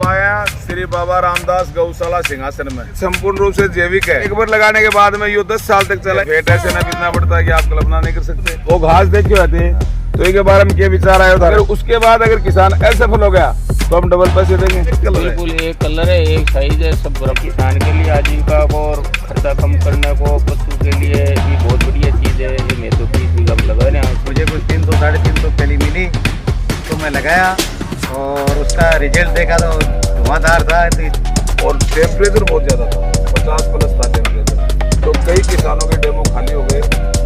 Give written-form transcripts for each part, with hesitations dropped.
पाया श्री बाबा रामदास गौशाला सिंहासन में संपूर्ण रूप से जैविक है। एक बार लगाने के बाद में ये 10 साल तक चला। फेट ऐसे न बितना पड़ता है कि आप कल्पना नहीं कर सकते। वो घास देखी होती है तो इसके बारे में क्या विचार आया था। अगर उसके बाद अगर किसान असफल हो गया तो हम डबल पैसे देंगे। बिल्कुल एक कलर है, एक साइज है, सब बर्फ। किसान के लिए आजीविका को और खर्चा कम करने को, पशु के लिए ये बहुत बढ़िया चीज है। ये मैं तो 30 बीघा में लगा रहे हैं। मुझे कुछ 300 साढ़े 300 पहली मिली तो मैं लगाया और उसका रिजल्ट देखा तो धुआंधार था। और टेम्परेचर बहुत ज्यादा था, 50+ था टेम्परेचर। तो कई किसानों के डेमो खाली हो गए।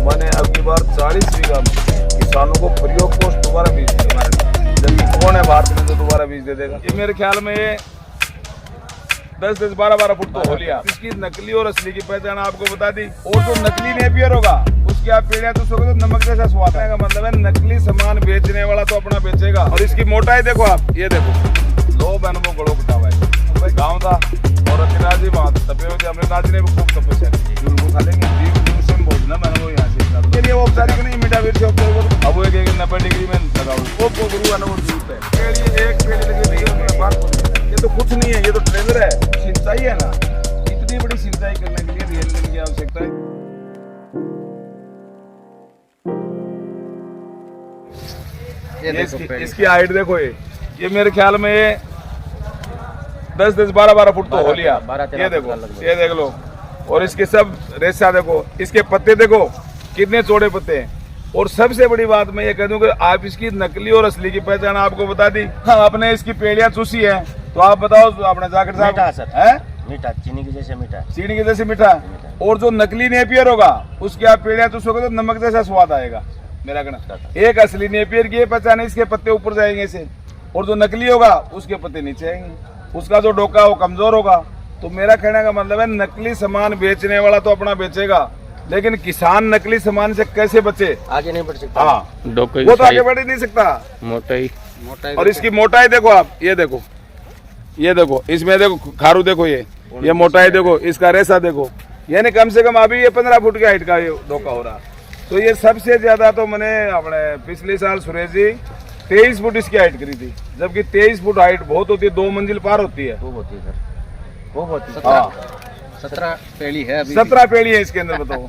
मैंने अब की बार 40 बीघा में किसानों को फ्री ऑफ कॉस्ट दोबारा बीज दिया। जबकि कौन है भारत में जो दोबारा बीज दे देगा। ये मेरे ख्याल में 10-10, 12-12 फुट तो हो लिया। इसकी नकली और असली की पहचान आपको बता दी। और जो नकली नेपियर होगा उसकी आप पेड़िया तो सोगे तो नमक जैसा स्वाद आएगा। मतलब है नकली सामान बेचने वाला तो अपना बेचेगा। और इसकी मोटाई देखो आप, ये देखो लो बहन वो गड़ो कटा हुआ है। गाँव था और अतिराज जी वहाँ तपे हुए थे। अमृतनाथ जी ने भी खूब तपस्या की। उनको खा लेंगे जीव से भोजना मैंने वो यहाँ से लिए वो औपचारिक नहीं मीठा वीर से औपचारिक। अब वो एक 90 डिग्री में लगाओ वो गुरु है ना वो धूप है। पेड़ी एक पेड़ी लगी रही है बात। ये तो कुछ नहीं है, ये तो ट्रेलर है, सिंचाई है ना। इतनी बड़ी सिंचाई करने के लिए रियल गन की आवश्यकता है। इसकी हाइट देखो। ये मेरे ख्याल में 10-10, 12-12 फुट तो हो लिया। ये देखो, ये देख लो। और इसके सब रेशा देखो, इसके पत्ते देखो कितने चौड़े पत्ते हैं। और सबसे बड़ी बात मैं ये कह दूं कि आप इसकी नकली और असली की पहचान आपको बता दी। हाँ, आपने इसकी पेड़ियां चूसी है तो आप बताओ तो आपने जाकर साहब है मीठा, चीनी की जैसे मीठा, चीनी की जैसे मीठा। और जो नकली नेपियर होगा उसकी आप पेड़ियां चूसोगे तो नमक जैसा स्वाद आएगा। मेरा कहना, एक असली नेपियर की पहचान है, इसके पत्ते ऊपर जाएंगे इसे। और जो नकली होगा उसके पत्ते नीचे आएंगे। उसका जो डोका वो कमजोर होगा। तो मेरा कहने का मतलब है नकली सामान बेचने वाला तो अपना बेचेगा, लेकिन किसान नकली सामान से कैसे बचे? आगे नहीं बढ़ सकता। हाँ, वो तो आगे बढ़ ही नहीं सकता। मोटाई और इसकी मोटाई देखो आप, ये देखो, ये देखो, इसमें देखो खारू देखो, ये मोटाई देखो, इसका रेशा देखो। यानी कम से कम अभी ये 15 फुट की हाइट का ये डोका हो रहा। तो ये सबसे ज्यादा तो मैंने अपने पिछले साल सुरेश जी 23 फुट इसकी हाइट करी थी। जबकि 23 फुट हाइट बहुत होती है, 2 मंजिल पार होती है। वो होती है सर, वो होती है। 17 पेड़ी है अभी। 17 पेड़ी है इसके अंदर, बताओ।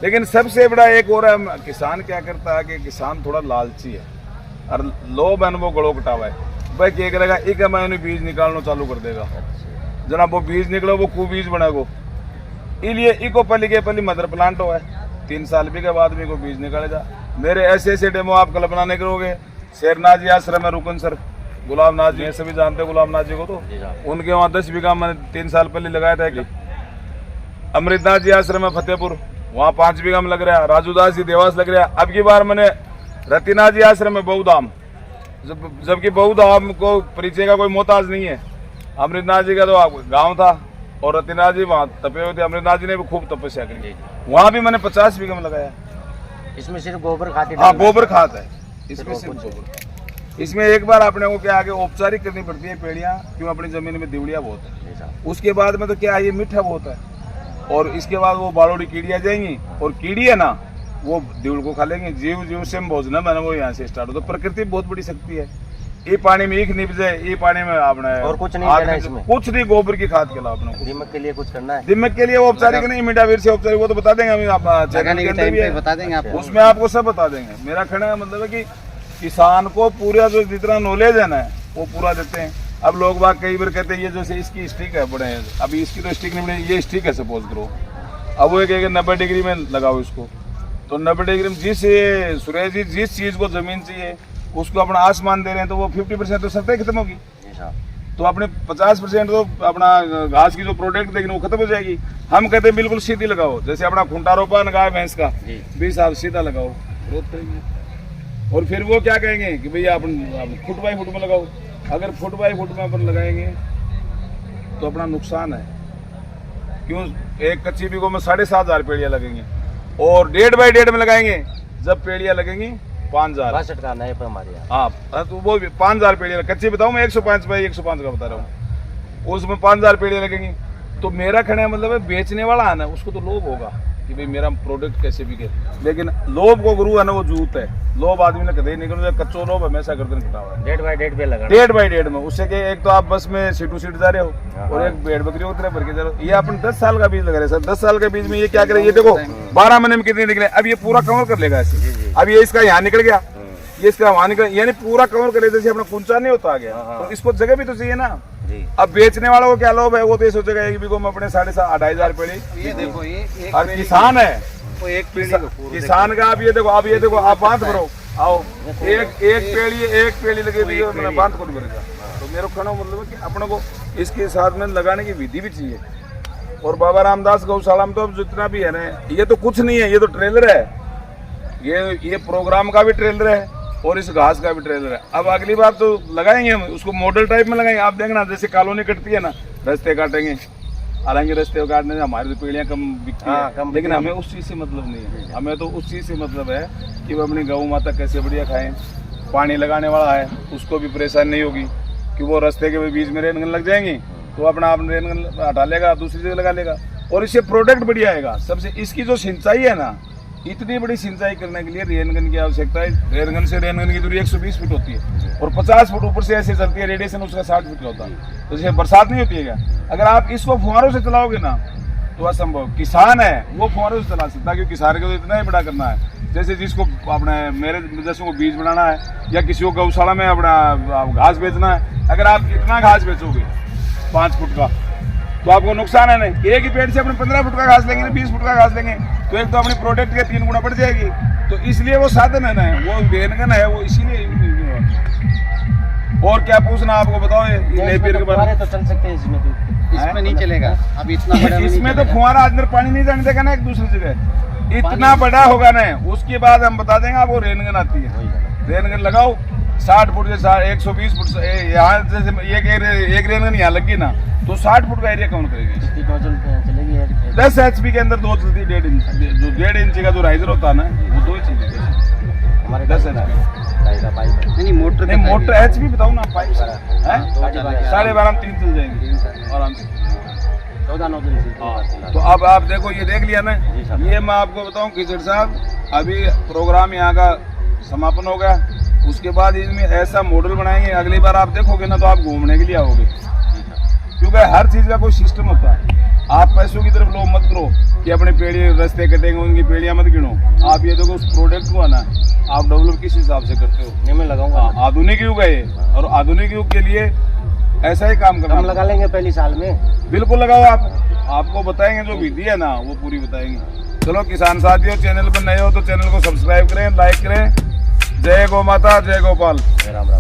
लेकिन सबसे बड़ा एक और है, किसान क्या करता है कि किसान थोड़ा लालची है और लो बहन वो गड़ो कटावा है। भाई क्या करेगा, एक महीने बीज निकालना चालू कर देगा। जनाब वो बीज निकलो वो खूब बीज बनागो। इसलिए इको पली के पली मदर प्लांट हो है। 3 साल भी के बाद भी को बीज निकालेगा। मेरे ऐसे ऐसे डेमो आप कल्पना नहीं करोगे। शेरनाथ जी आश्रम है रुकन सर, गुलाम नाथ जी सभी जानते हैं गुलाम नाथ जी को। तो उनके वहाँ 10 बीघा मैंने 3 साल पहले लगाया था। कि अमृतनाथ जी आश्रम है फतेहपुर, वहाँ 5 बीघा में लग रहा है। राजू दास जी देवास लग रहा है। अब की बार मैंने रतिनाथ जी आश्रम है बहुधाम, जबकि बहुधाम को परिचय का कोई मोहताज नहीं है। अमृतनाथ जी का तो गाँव था और रतिनाथ जी वहाँ तपे हुए थे। अमृतनाथ जी ने भी खूब तपस्या करी। वहाँ भी मैंने 50 बीघा में लगाया। इसमें सिर्फ गोबर खाद। हाँ, गोबर खाद है इसमें, सिर्फ गोबर। इसमें एक बार अपने को क्या आगे औपचारिक करनी पड़ती है पेड़ियां, क्यों अपनी जमीन में दिवड़िया बहुत है। उसके बाद में तो क्या है, ये मीठा बहुत है। और इसके बाद वो बालोड़ी कीड़ियाँ जाएंगी और कीड़ी है ना वो दिवड़ को खा लेंगे। जीव जीव से भोजना मैंने वो यहाँ से स्टार्ट हो। तो प्रकृति बहुत बड़ी शक्ति है। ये पानी में ईख निप जाए, ये पानी में आपने और कुछ नहीं, इसमें कुछ नहीं, गोबर की खाद के अलावा अपने दिमाग के लिए कुछ करना है। दिमाग के लिए वो औपचारिक नहीं, मीठा वीर से औपचारिक वो तो बता देंगे हम, बता देंगे आपको, उसमें आपको सब बता देंगे। मेरा कहना मतलब है कि किसान को पूरा जो जितना नॉलेज है ना वो पूरा देते हैं। अब लोग बाग कई बार कहते हैं ये जैसे इसकी स्टिक है बड़े, अभी इसकी तो स्टिक नहीं बने, ये स्टिक है सपोज करो। अब वो एक 90 डिग्री में लगाओ इसको, तो 90 डिग्री में जिस सुरेश जी जिस चीज को जमीन चाहिए उसको अपना आसमान दे रहे हैं, तो वो 50% तो सतह खत्म होगी। तो अपने 50% तो अपना घास की जो प्रोडक्ट देगी वो खत्म हो जाएगी। हम कहते हैं बिल्कुल सीधी लगाओ, जैसे अपना खूंटा रोपा न गाय भैंस का 20 आप सीधा लगाओ, ग्रोथ करेंगे। और फिर वो क्या कहेंगे कि भैया अपन फुट बाई फुट में लगाओ। अगर फुट बाई फुट में अपन लगाएंगे तो अपना नुकसान है। क्यों, एक कच्ची बीघों में 7,500 पेड़ियां लगेंगी और 1.5 बाई 1.5 में लगाएंगे। जब पेड़ियां लगेंगी 5,000 का नए पर हमारे यहाँ। हाँ, तो वो 5,000 पेड़ियां कच्ची बताऊँ मैं 105 बाई 105 का बता रहा हूँ। उसमें 5,000 पेड़ियां लगेंगी। तो मेरा कहने का मतलब है बेचने वाला है ना उसको तो लोभ होगा कि भाई मेरा प्रोडक्ट कैसे बिके। लेकिन लोभ को गुरु है ना वो जूत है, लोभ आदमी ने कदे नहीं करना, कच्चो लोभ हमेशा गर्दन कटा हुआ है। 1.5 बाय 1.5 पे लगा 1.5 बाय 1.5 में, उससे कि एक तो आप बस में सीट टू सीट जा रहे हो और एक भेड़ बकरी उतरे भर के जा रहे हो। ये अपन 10 साल का बीज लगा रहे सर, 10 साल के बीज में ये क्या करे, ये देखो 12 महीने में कितने निकले। अब ये पूरा कवर कर लेगा ऐसे, अब ये इसका यहाँ निकल गया, ये इसका वहां निकल, यानी पूरा कवर करे, जैसे अपना कुंचा नहीं होता आ गया। तो इसको जगह भी तो चाहिए ना। अब बेचने वालों को क्या लोभ है, वो तो ये सोचेगा एक बीघो में अपने 2,500 पेड़ी। ये देखो ये और किसान है, वो एक पीढ़ी किसान का आप ये देखो, आप बांध भरो, आओ एक पेड़ी लगे भी मैंने बांध को भरेगा। तो मेरे कहना मतलब है कि अपने को इसके साथ में लगाने की विधि भी चाहिए। और बाबा रामदास गौशाला में तो अब जितना भी है ना, ये तो कुछ नहीं है, ये तो ट्रेलर है, ये प्रोग्राम का भी ट्रेलर है और इस घास का भी ट्रेलर है। अब अगली बार तो लगाएंगे हम उसको, मॉडल टाइप में लगाएंगे। आप देखना जैसे कॉलोनी कटती है ना, रास्ते काटेंगे, हालांकि रास्ते काटने से हमारी तो पेड़ियाँ कम बिकती है, लेकिन हमें उस चीज़ से मतलब नहीं है। हमें तो उस चीज़ से मतलब है कि वो अपनी गौ माता कैसे बढ़िया खाएं। पानी लगाने वाला है उसको भी परेशानी नहीं होगी कि वो रास्ते के बीच में रेनगन लग जाएंगी तो अपना आप रेनगन हटा लेगा, दूसरी जगह लगा लेगा और इससे प्रोडक्ट बढ़िया आएगा। सबसे इसकी जो सिंचाई है ना, इतनी बड़ी सिंचाई करने के लिए रेनगन की आवश्यकता है। रेनगन से रेनगन की दूरी 120 फीट होती है और 50 फुट ऊपर से ऐसे चलती है, रेडिएशन उसका 60 फीट का होता है। तो जैसे बरसात नहीं होती है क्या, अगर आप इसको फुहारों से चलाओगे ना तो असंभव। किसान है वो फुहारों से चला सकता है, क्योंकि किसान को तो इतना ही बड़ा करना है। जैसे जिसको अपने मेरे जैसे को बीज बनाना है या किसी को गौशाला में अपना घास बेचना है, अगर आप इतना घास बेचोगे 5 फुट का तो आपको नुकसान है नहीं। एक ही पेड़ से अपने 15 फुट का घास लेंगे, 20 फुट का घास लेंगे तो एक तो अपने प्रोडक्ट के 3 गुना बढ़ जाएगी। तो इसलिए वो साधन है ना, वो रेनगन है, वो इसीलिए। और क्या पूछना आपको बताओ, ये नेपियर के बारे में तो चल सकते हैं इसमें, तो इसमें नहीं चलेगा। अब इतना बड़ा इसमें तो फुहारा अंदर पानी नहीं जाने देगा ना एक दूसरी जगह, इतना बड़ा होगा ना। उसके बाद हम बता देंगे आपको रेनगन आती है। रेनगन लगाओ 60 फुट से 120 फुट, यहाँ जैसे एक रेनगन यहाँ लगी ना तो 60 फुट का एरिया कौन करेगी। 10 HP के अंदर 2 चलती, 1.5 इंच, जो 1.5 इंच का जो राइजर होता है ना वो 2 ही चलती है हमारे 10 HP। नहीं मोटर HP बताओ ना, पाइप है 12.5 में 3 चल जाएंगे आराम से। 14-9 दिन से। तो अब आप देखो, ये देख लिया ना, ये मैं आपको बताऊं किचड़ साहब, अभी प्रोग्राम यहाँ का समापन हो गया। उसके बाद इसमें ऐसा मॉडल बनाएंगे, अगली बार आप देखोगे ना तो आप घूमने के लिए आओगे, क्योंकि हर चीज़ का कोई सिस्टम होता है। आप पैसों की तरफ लोग मत करो कि अपने पेड़ियाँ रास्ते कटेंगे उनकी पेड़ियाँ मत गिनो। आप ये देखो उस प्रोडक्ट को है ना आप डेवलप किस हिसाब से करते हो। मैं लगाऊंगा, आधुनिक युग है ये, और आधुनिक युग के लिए ऐसा ही काम करना। हम लगा लेंगे पहली साल में। बिल्कुल लगाओ, आपको बताएंगे जो विधि है ना वो पूरी बताएंगे। चलो किसान साथियों, चैनल पर नए हो तो चैनल को सब्सक्राइब करें, लाइक करें। जय गौ माता, जय गोपाल। राम राम।